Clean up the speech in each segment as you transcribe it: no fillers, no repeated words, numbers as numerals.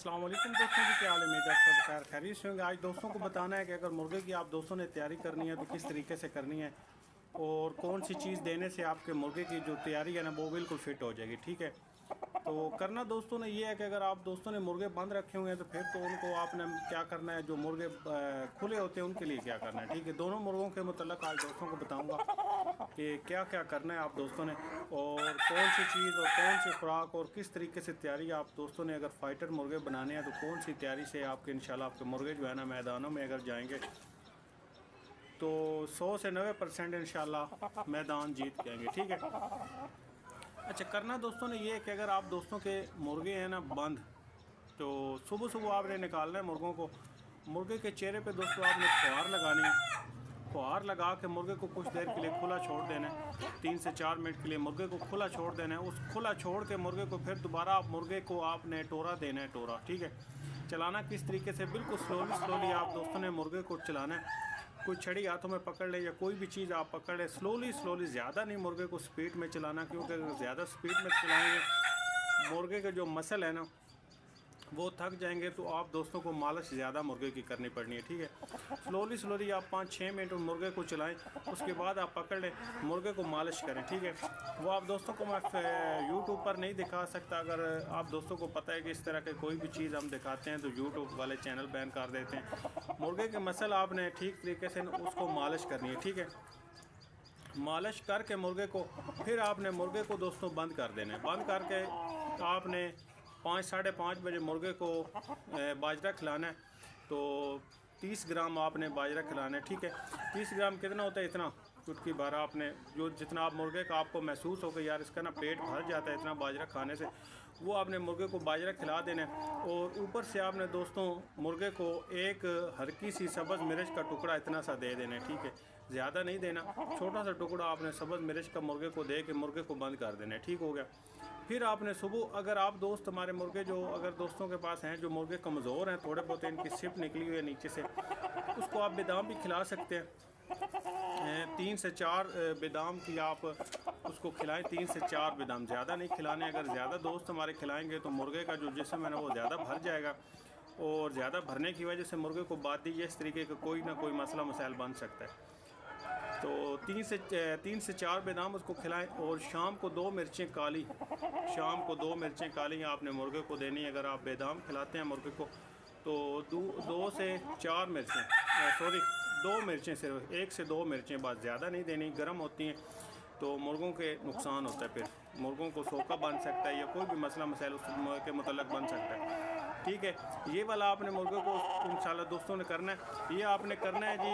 अस्सलाम वालेकुम दोस्तों जी, क्या हाल है? मेरा सब खैर खैरियत से होंगे। आज दोस्तों को बताना है कि अगर मुर्गे की आप दोस्तों ने तैयारी करनी है तो किस तरीके से करनी है और कौन सी चीज़ देने से आपके मुर्गे की जो तैयारी है ना वो बिल्कुल फिट हो जाएगी। ठीक है, तो करना दोस्तों ने ये है कि अगर आप दोस्तों ने मुर्गे बंद रखे हुए हैं तो फिर तो उनको आपने क्या करना है, जो मुर्गे खुले होते हैं उनके लिए क्या करना है। ठीक है, दोनों मुर्गों के मतलब आज दोस्तों को बताऊंगा कि क्या क्या करना है आप दोस्तों ने और कौन सी चीज़ और कौन सी खुराक और किस तरीके से तैयारी आप दोस्तों ने अगर फाइटर मुर्गे बनाने हैं तो कौन सी तैयारी से आपके इंशाल्लाह आपके मुर्गे जो है ना मैदानों में अगर जाएंगे तो 100 से 90% इंशाल्लाह मैदान जीत के आएंगे। ठीक है, अच्छा करना दोस्तों ने ये है कि अगर आप दोस्तों के मुर्गे हैं ना बंद, तो सुबह सुबह आपने निकालना है मुर्गों को। मुर्गे के चेहरे पे दोस्तों आपने फुहार लगानी है। फुहार लगा के मुर्गे को कुछ देर के लिए खुला छोड़ देना है, 3 से 4 मिनट के लिए मुर्गे को खुला छोड़ देना है। उस खुला छोड़ के मुर्गे को फिर दोबारा आप मुर्गे को आपने टोरा देना है, टोरा। ठीक है, चलाना किस तरीके से, बिल्कुल स्लोली स्लोली आप दोस्तों ने मुर्गे को चलाना है। कोई छड़ी हाथों में पकड़ ले या कोई भी चीज़ आप पकड़ ले, स्लोली स्लोली, ज़्यादा नहीं मुर्गे को स्पीड में चलाना, क्योंकि अगर ज़्यादा स्पीड में चलाएंगे मुर्गे के जो मसल है ना वो थक जाएंगे, तो आप दोस्तों को मालिश ज़्यादा मुर्गे की करनी पड़नी है। ठीक है, स्लोली स्लोली आप 5-6 मिनट मुर्गे को चलाएं, उसके बाद आप पकड़ लें मुर्गे को मालिश करें। ठीक है, वो आप दोस्तों को मैं यूट्यूब पर नहीं दिखा सकता। अगर आप दोस्तों को पता है कि इस तरह के कोई भी चीज़ हम दिखाते हैं तो यूट्यूब वाले चैनल बैन कर देते हैं। मुर्गे के मसल आपने ठीक तरीके से उसको मालिश करनी है। ठीक है, मालिश करके मुर्गे को फिर आपने मुर्गे को दोस्तों बंद कर देना है। बंद करके आपने 5-5:30 बजे मुर्गे को बाजरा खिलाना है। तो 30 ग्राम आपने बाजरा खिलाना है। ठीक है, 30 ग्राम कितना होता है, इतना चुटकी भर आपने, जो जितना आप मुर्गे का आपको महसूस हो कि यार इसका ना पेट भर जाता है इतना बाजरा खाने से, वो आपने मुर्गे को बाजरा खिला देना है। और ऊपर से आपने दोस्तों मुर्गे को एक हल्की सी सब्ज़ मिर्च का टुकड़ा इतना सा दे देना है। ठीक है, ज़्यादा नहीं देना, छोटा सा टुकड़ा आपने सब्ज़ मिर्च का मुर्गे को दे के मुर्गे को बंद कर देना है। ठीक हो गया। फिर आपने सुबह, अगर आप दोस्त हमारे मुर्गे जो अगर दोस्तों के पास हैं जो मुर्गे कमज़ोर हैं, थोड़े बहुत इनकी सिप निकली हुई है नीचे से, उसको आप बादाम भी खिला सकते हैं। 3 से 4 बादाम की आप उसको खिलाएं, 3 से 4 बादाम, ज़्यादा नहीं खिलाने। अगर ज़्यादा दोस्त हमारे खिलाएंगे तो मुर्गे का जो जिस्म है ना वो ज़्यादा भर जाएगा, और ज़्यादा भरने की वजह से मुर्गे को बादी इस तरीके का कोई ना कोई मसला मसाइल बन सकता है। तो 3 से 4 बादाम उसको खिलाएं। और शाम को 2 मिर्चें काली, शाम को 2 मिर्चें काली आपने मुर्गे को देनी है। अगर आप बादाम खिलाते हैं मुर्गे को तो 2 से 4 मिर्चें, सॉरी 2 मिर्चें, सिर्फ 1 से 2 मिर्चें, बस ज़्यादा नहीं देनी, गर्म होती हैं तो मुर्गों के नुकसान होता है। फिर मुर्गों को सोका बन सकता है या कोई भी मसला मसाइल उसके मतलब बन सकता है। ठीक है, ये वाला आपने मुर्गे को इंशाल्लाह दोस्तों ने करना है। ये आपने करना है जी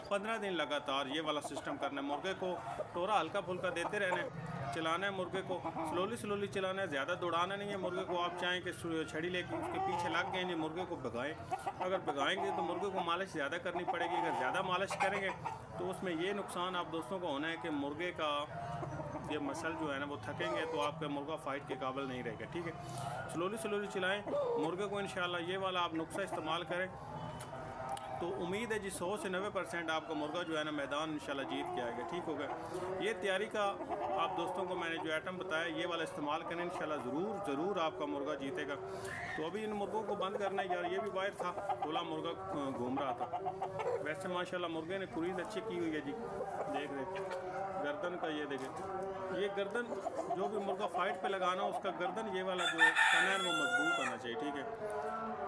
15 दिन लगातार, ये वाला सिस्टम करना है। मुर्गे को टोरा हल्का फुल्का देते रहना है, चलाना है मुर्गे को, स्लोली स्लोली चलाना है, ज़्यादा दौड़ाना नहीं है मुर्गे को। आप चाहें कि छड़ी लेके उसके पीछे लग गए नहीं, मुर्गे को भगाएं। अगर भगाएंगे तो मुर्गे को मालिश ज़्यादा करनी पड़ेगी। अगर ज़्यादा मालिश करेंगे तो उसमें ये नुकसान आप दोस्तों को होना है कि मुर्गे का ये मसल जो है ना वो थकेंगे तो आपका मुर्गा फाइट के काबिल नहीं रहेगा। ठीक है, स्लोली स्लोली चलाएँ मुर्गे को, इंशाल्लाह ये वाला आप नुस्खा इस्तेमाल करें तो उम्मीद है जी 100 से 90% आपका मुर्गा जो है ना मैदान इंशाल्लाह जीत के आएगा। ठीक होगा। ये तैयारी का आप दोस्तों को मैंने जो आइटम बताया ये वाला इस्तेमाल करें, इंशाल्लाह ज़रूर आपका मुर्गा जीतेगा। तो अभी इन मुर्गों को बंद करना है यार, ये भी बाहर था, खुला मुर्गा घूम रहा था। वैसे माशाल्लाह मुर्गे ने कुरीद अच्छी की हुई है जी, देख रहे गर्दन का, ये देखें, ये गर्दन जो भी मुर्गा फाइट पे लगाना उसका गर्दन ये वाला जो तना है वो मजबूत होना चाहिए। ठीक है,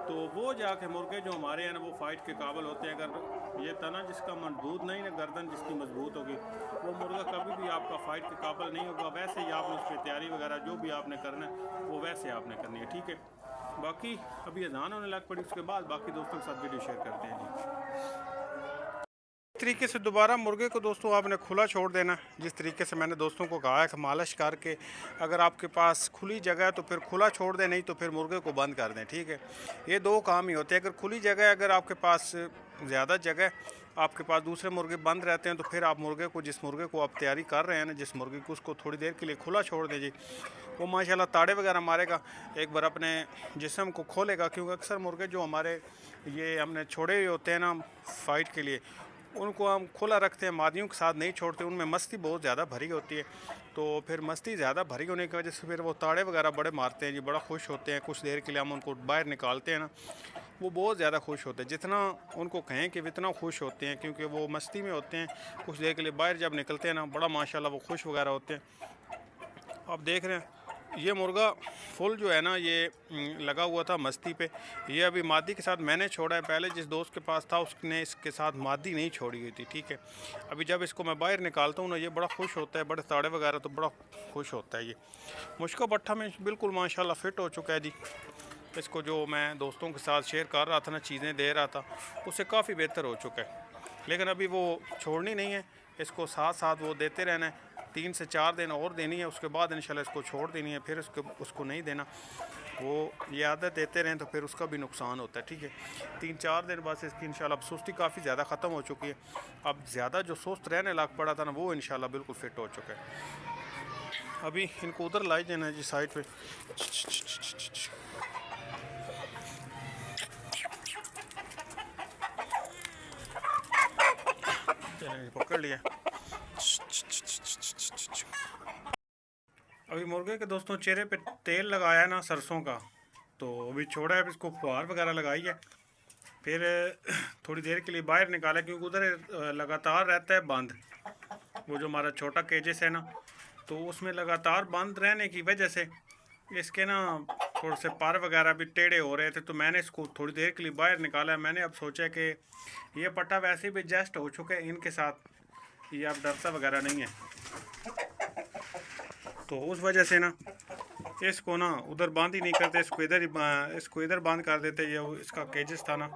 तो वो जाके मुर्गे जो हमारे हैं ना वो फाइट के काबिल होते हैं। अगर ये तना जिसका मजबूत नहीं ना, गर्दन जिसकी मजबूत होगी, वो मुर्गा कभी भी आपका फाइट के काबिल नहीं होगा। वैसे ही आपने उस पर तैयारी वगैरह जो भी आपने करना है वो वैसे आपने करनी है। ठीक है, बाकी अभी अजान होने लग पड़ी, उसके बाद बाकी दोस्तों के साथ वीडियो शेयर करते हैं जी। इस तरीके से दोबारा मुर्गे को दोस्तों आपने खुला छोड़ देना, जिस तरीके से मैंने दोस्तों को कहा है कि मालिश करके, अगर आपके पास खुली जगह है तो फिर खुला छोड़ दें, नहीं तो फिर मुर्गे को बंद कर दें। ठीक है, ये 2 काम ही होते हैं। अगर खुली जगह है, अगर आपके पास ज़्यादा जगह, आपके पास दूसरे मुर्गे बंद रहते हैं तो फिर आप मुर्गे को, जिस मुर्गे को आप तैयारी कर रहे हैं ना, जिस मुर्गे को, उसको थोड़ी देर के लिए खुला छोड़ दीजिए। वो माशाल्लाह ताड़े वगैरह मारेगा, एक बार अपने जिस्म को खोलेगा, क्योंकि अक्सर मुर्गे जो हमारे ये हमने छोड़े हुए होते हैं ना फाइट के लिए, उनको हम खुला रखते हैं, मादियों के साथ नहीं छोड़ते, उनमें मस्ती बहुत ज़्यादा भरी होती है। तो फिर मस्ती ज़्यादा भरी होने की वजह से फिर वो ताड़े वगैरह बड़े मारते हैं जी, बड़ा खुश होते हैं। कुछ देर के लिए हम उनको बाहर निकालते हैं ना, वो बहुत ज़्यादा खुश होते हैं, जितना उनको कहें कि इतना खुश होते हैं, क्योंकि वो मस्ती में होते हैं। कुछ देर के लिए बाहर जब निकलते हैं ना, बड़ा माशाल्लाह वो खुश वगैरह होते हैं। आप देख रहे हैं ये मुर्गा फुल जो है ना, ये लगा हुआ था मस्ती पे। ये अभी मादी के साथ मैंने छोड़ा है, पहले जिस दोस्त के पास था उसने इसके साथ मादी नहीं छोड़ी हुई थी, ठीक है। अभी जब इसको मैं बाहर निकालता हूँ ना, ये बड़ा खुश होता है, बड़े ताड़े वगैरह तो बड़ा खुश होता है। ये मुश्का पट्ठा में बिल्कुल माशाल्लाह फ़िट हो चुका है जी। इसको जो मैं दोस्तों के साथ शेयर कर रहा था ना, चीज़ें दे रहा था, उससे काफ़ी बेहतर हो चुका है। लेकिन अभी वो छोड़नी नहीं है, इसको साथ साथ वो देते रहना है। 3 से 4 दिन और देनी है, उसके बाद इंशाल्लाह इसको छोड़ देनी है, फिर उसको नहीं देना। वो ये आदत देते रहें तो फिर उसका भी नुकसान होता है, ठीक है। 3-4 दिन बाद इसकी इंशाल्लाह सुस्ती काफ़ी ज़्यादा ख़त्म हो चुकी है। अब ज़्यादा जो सुस्त रहने लग पड़ा था ना, वो इंशाल्लाह बिल्कुल फ़िट हो चुका है। अभी इनको उधर लाई जाना जी साइड पे। पकड़ लिया। अभी मुर्गे के दोस्तों चेहरे पे तेल लगाया ना सरसों का, तो अभी छोड़ा है, इसको फुहार वगैरह लगाई है। फिर थोड़ी देर के लिए बाहर निकाला, क्योंकि उधर लगातार रहता है बंद। वो जो हमारा छोटा केजेस है ना, तो उसमें लगातार बंद रहने की वजह से इसके ना थोड़े से पर वगैरह भी टेढ़े हो रहे थे। तो मैंने इसको थोड़ी देर के लिए बाहर निकाला। मैंने अब सोचा कि ये पट्टा वैसे भी एडजस्ट हो चुका है इनके साथ, ये अब डरता वगैरह नहीं है। तो उस वजह से ना इसको ना उधर बांध ही नहीं करते, इसको इधर बांध कर देते। ये इसका केजेस था ना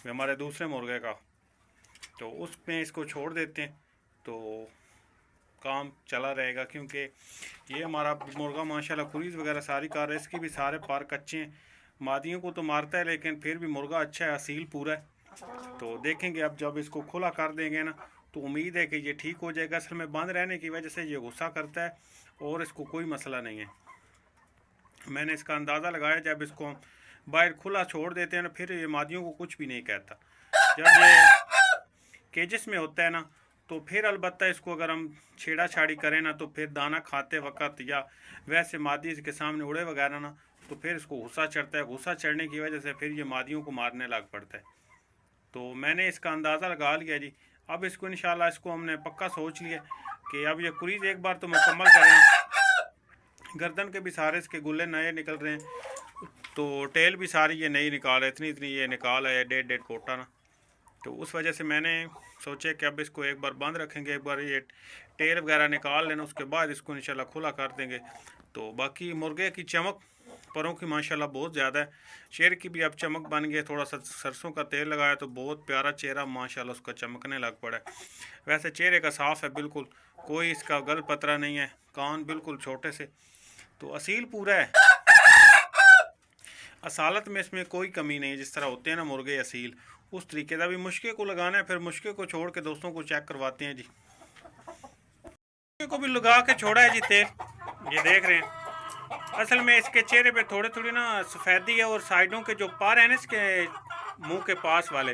हमारे दूसरे मुर्गे का, तो उसमें इसको छोड़ देते हैं, तो काम चला रहेगा। क्योंकि ये हमारा मुर्गा माशाल्लाह कुरीज़ वगैरह सारी कर रहा है, इसकी भी सारे पार कच्चे हैं। मादियों को तो मारता है, लेकिन फिर भी मुर्गा अच्छा है, असील पूरा है। तो देखेंगे अब जब इसको खुला कर देंगे ना, तो उम्मीद है कि ये ठीक हो जाएगा। असल में बंद रहने की वजह से ये गुस्सा करता है, और इसको कोई मसला नहीं है। मैंने इसका अंदाज़ा लगाया, जब इसको हम बाहर खुला छोड़ देते हैं ना, फिर ये मादियों को कुछ भी नहीं कहता। जब ये केजेस में होता है ना, तो फिर अलबत्ता इसको अगर हम छेड़ा छाड़ी करें ना, तो फिर दाना खाते वक्त या वैसे मादी इसके सामने उड़े वगैरह ना, तो फिर इसको गुस्सा चढ़ता है। गुस्सा चढ़ने की वजह से फिर ये मादियों को मारने लग पड़ता है। तो मैंने इसका अंदाज़ा लगा लिया जी। अब इसको इंशाल्लाह इसको हमने पक्का सोच लिया कि अब ये कुरीज़ एक बार तो मुकम्मल करें। गर्दन के भी सारे इसके गुल्ले नए निकल रहे हैं, तो टेल भी सारी ये नई निकाल है, इतनी ये निकाल है 1.5 कोटा ना। तो उस वजह से मैंने सोचे कि अब इसको एक बार बंद रखेंगे, एक बार ये टेल वगैरह निकाल लेना, उसके बाद इसको इंशाल्लाह खुला कर देंगे। तो बाकी मुर्गे की चमक परों की माशाल्लाह बहुत ज़्यादा है, शेर की भी अब चमक बन गई। थोड़ा सा सरसों का तेल लगाया तो बहुत प्यारा चेहरा माशाल्लाह उसका चमकने लग पड़ा है। वैसे चेहरे का साफ़ है बिल्कुल, कोई इसका गल पतरा नहीं है, कान बिल्कुल छोटे से, तो असील पूरा है। असालत में इसमें कोई कमी नहीं है, जिस तरह होते हैं ना मुर्गे असील, उस तरीके का। भी मुश्के को लगाना है, फिर मुश्के को छोड़ के दोस्तों को चेक करवाते हैं जी। मुश्के को भी लगा के छोड़ा है जी तेल, ये देख रहे हैं। असल में इसके चेहरे पे थोड़ी थोड़ी ना सफ़ेदी है, और साइडों के जो पर हैं ना इसके मुंह के पास वाले,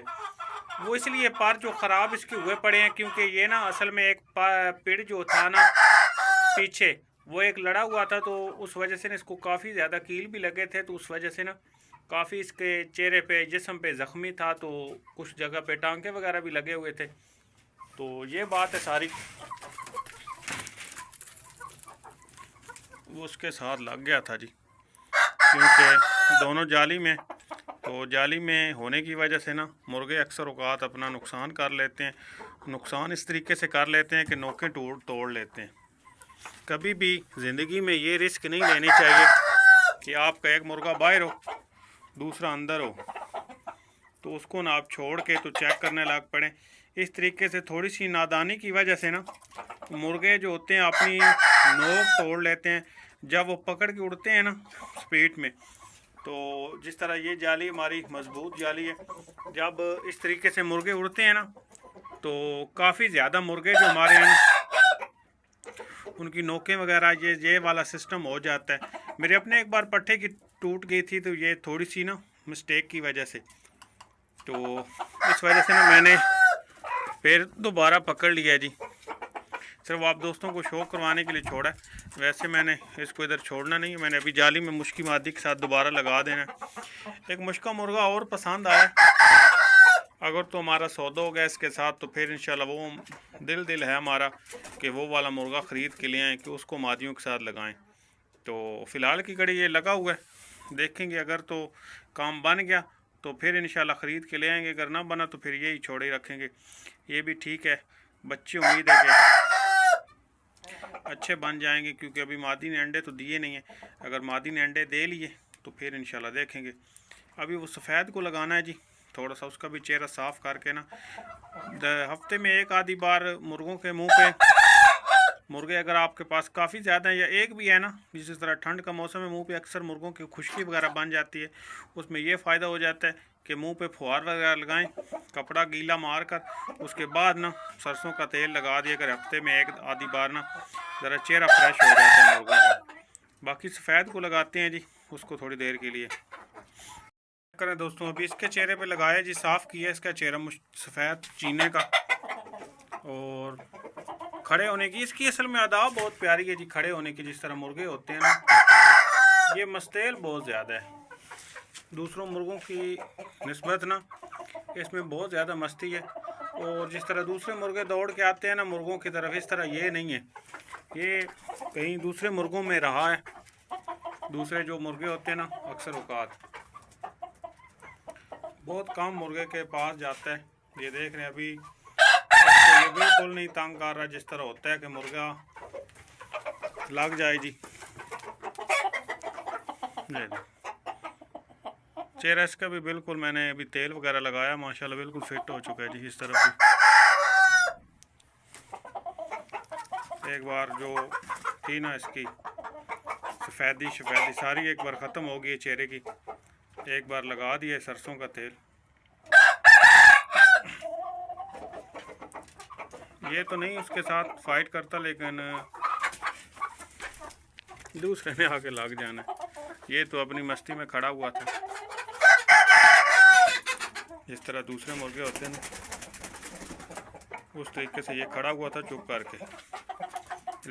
वो इसलिए पर जो ख़राब इसके हुए पड़े हैं, क्योंकि ये ना असल में एक पेड़ जो था ना पीछे, वो एक लड़ा हुआ था, तो उस वजह से ना इसको काफ़ी ज़्यादा कील भी लगे थे। तो उस वजह से ना काफ़ी इसके चेहरे पे जिस्म पे ज़ख्मी था, तो कुछ जगह पे टांके वगैरह भी लगे हुए थे। तो ये बात है सारी, वो उसके साथ लग गया था जी, क्योंकि दोनों जाली में, तो जाली में होने की वजह से ना मुर्गे अक्सर औकात अपना नुकसान कर लेते हैं। नुकसान इस तरीके से कर लेते हैं कि नोकें तोड़ लेते हैं। कभी भी ज़िंदगी में ये रिस्क नहीं लेनी चाहिए कि आपका एक मुर्गा बाहर हो, दूसरा अंदर हो, तो उसको ना आप छोड़ के तो चेक करने लग पड़े। इस तरीके से थोड़ी सी नादानी की वजह से ना मुर्गे जो होते हैं अपनी नोक तोड़ लेते हैं, जब वो पकड़ के उड़ते हैं ना स्पीड में। तो जिस तरह ये जाली हमारी मजबूत जाली है, जब इस तरीके से मुर्गे उड़ते हैं ना, तो काफ़ी ज़्यादा मुर्गे जो हमारे हैं उनकी नोकें वगैरह ये वाला सिस्टम हो जाता है। मेरे अपने एक बार पट्टे की टूट गई थी, तो ये थोड़ी सी ना मिस्टेक की वजह से, तो इस वजह से ना मैंने फिर दोबारा पकड़ लिया जी। सिर्फ आप दोस्तों को शो करवाने के लिए छोड़ा है, वैसे मैंने इसको इधर छोड़ना नहीं है। मैंने अभी जाली में मुश्की मादी के साथ दोबारा लगा देना है। एक मुश्का मुर्गा और पसंद आया, अगर तो हमारा सौदा हो गया इसके साथ तो फिर इंशाल्लाह वो दिल है हमारा कि वो वाला मुर्गा ख़रीद के लिए आएँ कि उसको मादियों के साथ लगाएं। तो फ़िलहाल की घड़ी ये लगा हुआ है, देखेंगे अगर तो काम बन गया तो फिर इंशाल्लाह ख़रीद के ले आएंगे, अगर ना बना तो फिर यही छोड़े ही रखेंगे। ये भी ठीक है, बच्चे उम्मीद है कि अच्छे बन जाएंगे, क्योंकि अभी मादी ने अंडे तो दिए नहीं हैं। अगर मादी ने अंडे दे लिए तो फिर इंशाल्लाह देखेंगे। अभी वो सफ़ेद को लगाना है जी, थोड़ा सा उसका भी चेहरा साफ़ करके ना, हफ्ते में एक आधी बार मुर्गों के मुंह पे, मुर्गे अगर आपके पास काफ़ी ज़्यादा है या एक भी है ना, जिस तरह ठंड का मौसम है मुंह पे अक्सर मुर्गों की खुश्की वगैरह बन जाती है, उसमें ये फ़ायदा हो जाता है कि मुंह पे फुहार वगैरह लगाएं, कपड़ा गीला मार कर, उसके बाद ना सरसों का तेल लगा दिया कर हफ्ते में एक आधी बार ना, ज़रा चेहरा फ्रेश हो जाता है मुर्गों का। बाकी सफ़ेद को लगाते हैं जी, उसको थोड़ी देर के लिए करें दोस्तों। अभी इसके चेहरे पे लगाया जी, साफ़ किया इसका चेहरा सफ़ेद चीने का, और खड़े होने की इसकी असल में आदाब बहुत प्यारी है जी। खड़े होने की, जिस तरह मुर्गे होते हैं ना, ये मस्तेल बहुत ज़्यादा है दूसरों मुर्गों की निस्बत ना, इसमें बहुत ज़्यादा मस्ती है। और जिस तरह दूसरे मुर्गे दौड़ के आते हैं ना मुर्गों की तरफ, इस तरह ये नहीं है, ये कहीं दूसरे मुर्गों में रहा है। दूसरे जो मुर्गे होते हैं ना, अक्सर औकात बहुत कम मुर्गे के पास जाता है। ये देख रहे हैं अभी तो ये बिल्कुल नहीं तंग कर रहा, जिस तरह होता है कि मुर्गा लग जाए जी। चेहरा इसका भी बिल्कुल, मैंने अभी तेल वगैरह लगाया माशाल्लाह बिल्कुल फिट हो चुका है जी। इस तरफ भी एक बार जो थी ना इसकी सफ़ेदी सारी एक बार ख़त्म हो गई है चेहरे की, एक बार लगा दिया सरसों का तेल। ये तो नहीं उसके साथ फाइट करता, लेकिन दूसरे ने आके लग जाना है। ये तो अपनी मस्ती में खड़ा हुआ था, जिस तरह दूसरे मुर्गे होते हैं ना, उस तरीके से ये खड़ा हुआ था चुप करके।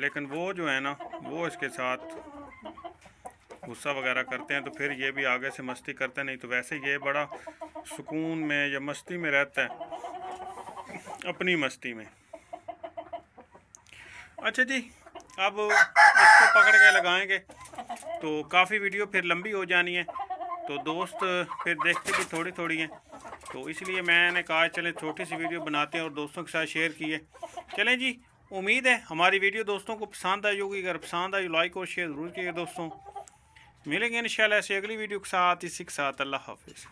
लेकिन वो जो है ना, वो इसके साथ गुस्सा वगैरह करते हैं तो फिर ये भी आगे से मस्ती करते हैं, नहीं तो वैसे ये बड़ा सुकून में या मस्ती में रहता है, अपनी मस्ती में। अच्छा जी, अब इसको पकड़ के लगाएंगे तो काफ़ी वीडियो फिर लंबी हो जानी है, तो दोस्त फिर देखते भी थोड़ी थोड़ी हैं, तो इसलिए मैंने कहा चलें छोटी सी वीडियो बनाते हैं और दोस्तों के साथ शेयर किए। चलें जी, उम्मीद है हमारी वीडियो दोस्तों को पसंद आई होगी। अगर पसंद आई लाइक और शेयर ज़रूर कीजिए दोस्तों। मिलेंगे इंशाल्लाह ऐसे अगली वीडियो के साथ, इसी के साथ अल्लाह हाफिज़।